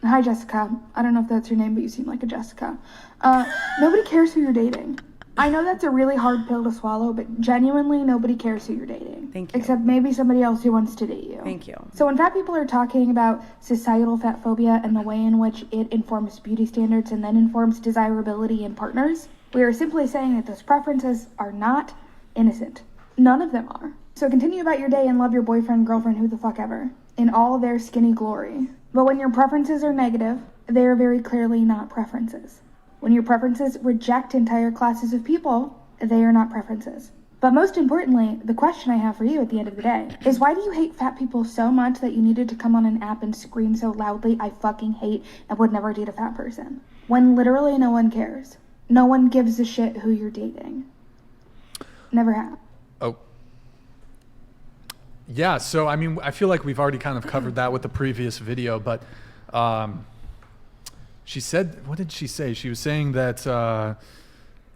Hi, Jessica. I don't know if that's your name, but you seem like a Jessica. Nobody cares who you're dating. I know that's a really hard pill to swallow, but genuinely nobody cares who you're dating. Thank you. Except maybe somebody else who wants to date you. Thank you. So when fat people are talking about societal fat phobia and the way in which it informs beauty standards and then informs desirability in partners, we are simply saying that those preferences are not innocent. None of them are. So continue about your day and love your boyfriend, girlfriend, who the fuck ever, in all their skinny glory. But when your preferences are negative, they are very clearly not preferences. When your preferences reject entire classes of people, they are not preferences. But most importantly, the question I have for you at the end of the day is, why do you hate fat people so much that you needed to come on an app and scream so loudly, I fucking hate and would never date a fat person? When literally no one cares. No one gives a shit who you're dating. Never have. Oh. Yeah, so I mean, I feel like we've already kind of covered that with the previous video, but she said, what did she say? She was saying that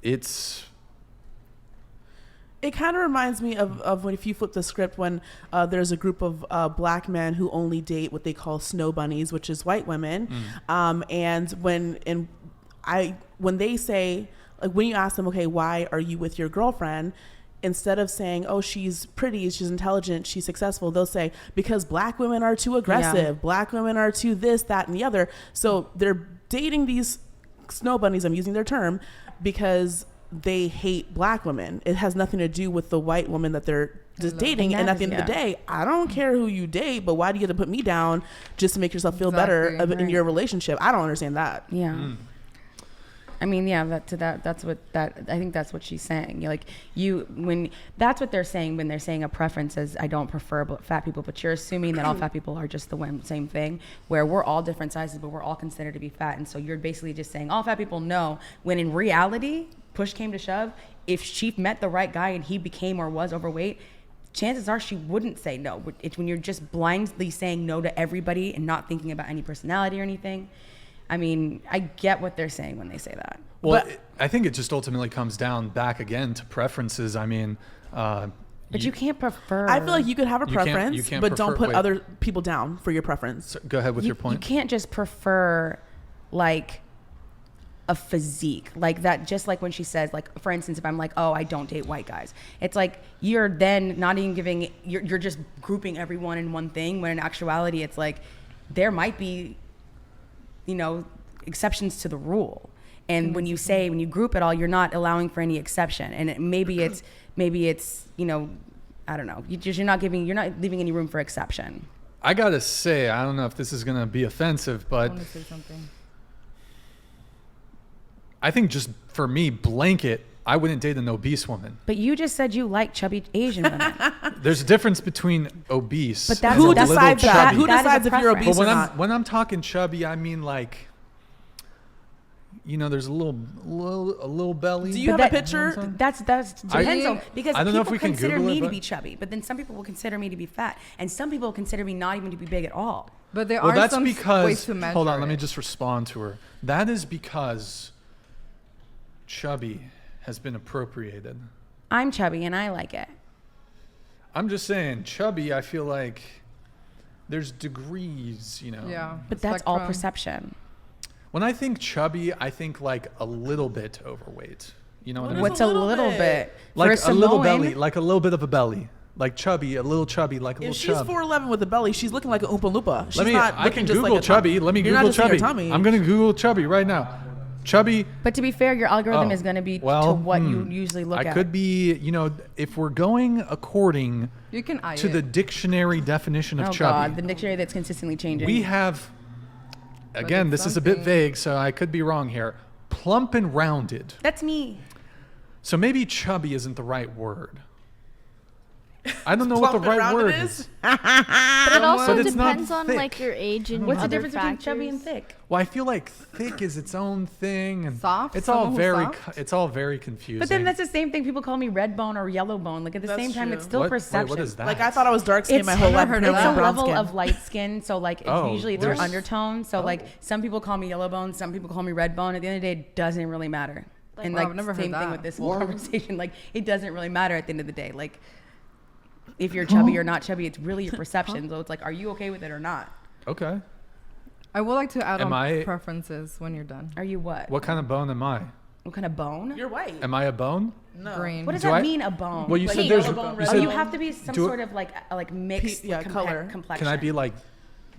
It kind of reminds me of when, if you flip the script, when there's a group of black men who only date what they call snow bunnies, which is white women. And when they say, like, when you ask them, okay, why are you with your girlfriend? Instead of saying, oh, she's pretty, she's intelligent, she's successful, they'll say, because black women are too aggressive, black women are too this, that, and the other. So they're dating these snow bunnies, I'm using their term, because they hate black women. It has nothing to do with the white woman that they're just dating. And at the end of the day, I don't care who you date, but why do you have to put me down just to make yourself feel better in your relationship? I don't understand that. Yeah. I mean, yeah, I think that's what she's saying. Like, that's what they're saying when they're saying a preference is, I don't prefer fat people, but you're assuming that all fat people are just the same thing, where we're all different sizes, but we're all considered to be fat. And so you're basically just saying all fat people no, when in reality, push came to shove, if she met the right guy and he became or was overweight, chances are she wouldn't say no. It's when you're just blindly saying no to everybody and not thinking about any personality or anything. I mean, I get what they're saying when they say that. Well, I think it just ultimately comes down back again to preferences. I mean, but you can't prefer. I feel like you could have a preference, you can't but don't put wait. other people down for your preference. So go ahead with your point. You can't just prefer, like, a physique like that. Just like when she says, like, for instance, if I'm like, oh, I don't date white guys, it's like you're then not even giving, you're just grouping everyone in one thing, when in actuality it's like there might be, you know, exceptions to the rule. And when you group it all, you're not allowing for any exception. And maybe it's, you know, I don't know. You're not leaving any room for exception. I gotta say, I don't know if this is gonna be offensive, but I want to say something. I think just for me, blanket, I wouldn't date an obese woman. But you just said you like chubby Asian women. There's a difference between obese. But and who a little decides that? chubby. Who decides if you're obese But or not? when I'm talking chubby, I mean, like, you know, there's a little belly. Do you have a picture? That's depends on, because I don't know if people we can consider Google me it, to but be chubby, but then some people will consider me to be fat, and some people will consider me not even to be big at all. But there well, are that's some because, ways to measure hold on, let me it. just respond to her. That is because chubby has been appropriated. I'm chubby and I like it. I'm just saying, chubby, I feel like there's degrees, you know. Yeah. But that's all perception. When I think chubby, I think like a little bit overweight. You know what I mean? What's a little bit? Like For a little Samoan, belly, like a little bit of a belly. Like chubby, a little chubby, like a If little she's chub. 4'11" with a belly, she's looking like an Oompa Loompa. She's I can just Google like chubby. Let me Google chubby. Tummy. I'm going to Google chubby right now. Chubby. But to be fair, your algorithm is going to be to what you usually look at. I could be, you know, if we're going according to the dictionary definition of chubby. God, the dictionary that's consistently changing. We have, again, this is a bit vague, so I could be wrong here. Plump and rounded. That's me. So maybe chubby isn't the right word. I don't know what the right word is. But it also But it's not depends on thick. like your age and What's the other difference between factors. chubby and thick? Well, I feel like thick is its own thing, and Soft? it's all Someone who's very, soft? it's all very confusing. But then that's the same thing. People call me red bone or yellow bone. Like at the That's same time, true. it's still perception. What is that? Like, I thought I was dark skinned my whole life. heard I've of never that. It's a been brown level skin. of light skin. So like usually there's there's- undertones. So like some people call me yellow bone, some people call me red bone. At the end of the day, it doesn't really matter. And Wow, like I've never heard same thing that. with this whole conversation. Like it doesn't really matter at the end of the day. Like if you're chubby or not chubby, it's really your perception. So it's like, are you okay with it or not? Okay. I would like to add Am on I- preferences when you're done. Are you what? What kind of bone am I? What kind of bone? You're white. Am I a bone? No. Green. What does Do that I- mean, a bone? Well, you Like, said there's. yellow bone, You red oh, said, you have to be some do- sort of like mixed color. complexion. Can I be like?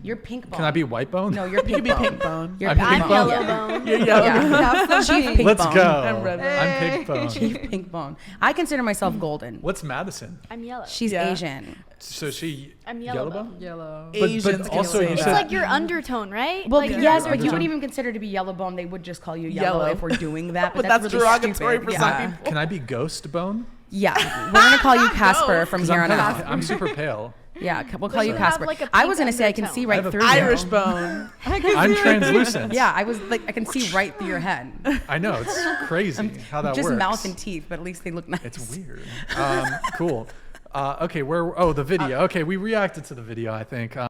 You're pink bone. Can I be white bone? No, you're You pink could be bone. pink bone. You're I'm pink pink I'm bone. yellow Yeah. bone. You're yellow. Have some Chief pink. pink Let's bone. go. I'm red bone. I'm pink bone. Chief pink bone. I consider myself golden. What's Madison? I'm yellow. She's Yeah. Asian. So she I'm yellow bone. Yellow. Asians can also say you It's said- that. like your undertone, right? Well, like your yes, but you undertone. wouldn't even consider to be yellow bone. They would just call you yellow, Yellow. if we're doing that. But But that's really derogatory stupid. for Yeah. some people. Can I be ghost bone? Yeah, we're gonna call you Casper from 'Cause here I'm, on out. I'm super pale. Yeah, we'll call you you have, Casper. like, a I pink was gonna say I can undertone. see I right have a through Irish you. bone. I'm translucent. Yeah, I was like I can see right through your head. I know, it's crazy how that Just works. mouth and teeth, but at least they look nice. It's weird. Cool. Okay, the video. Okay, we reacted to the video, I think.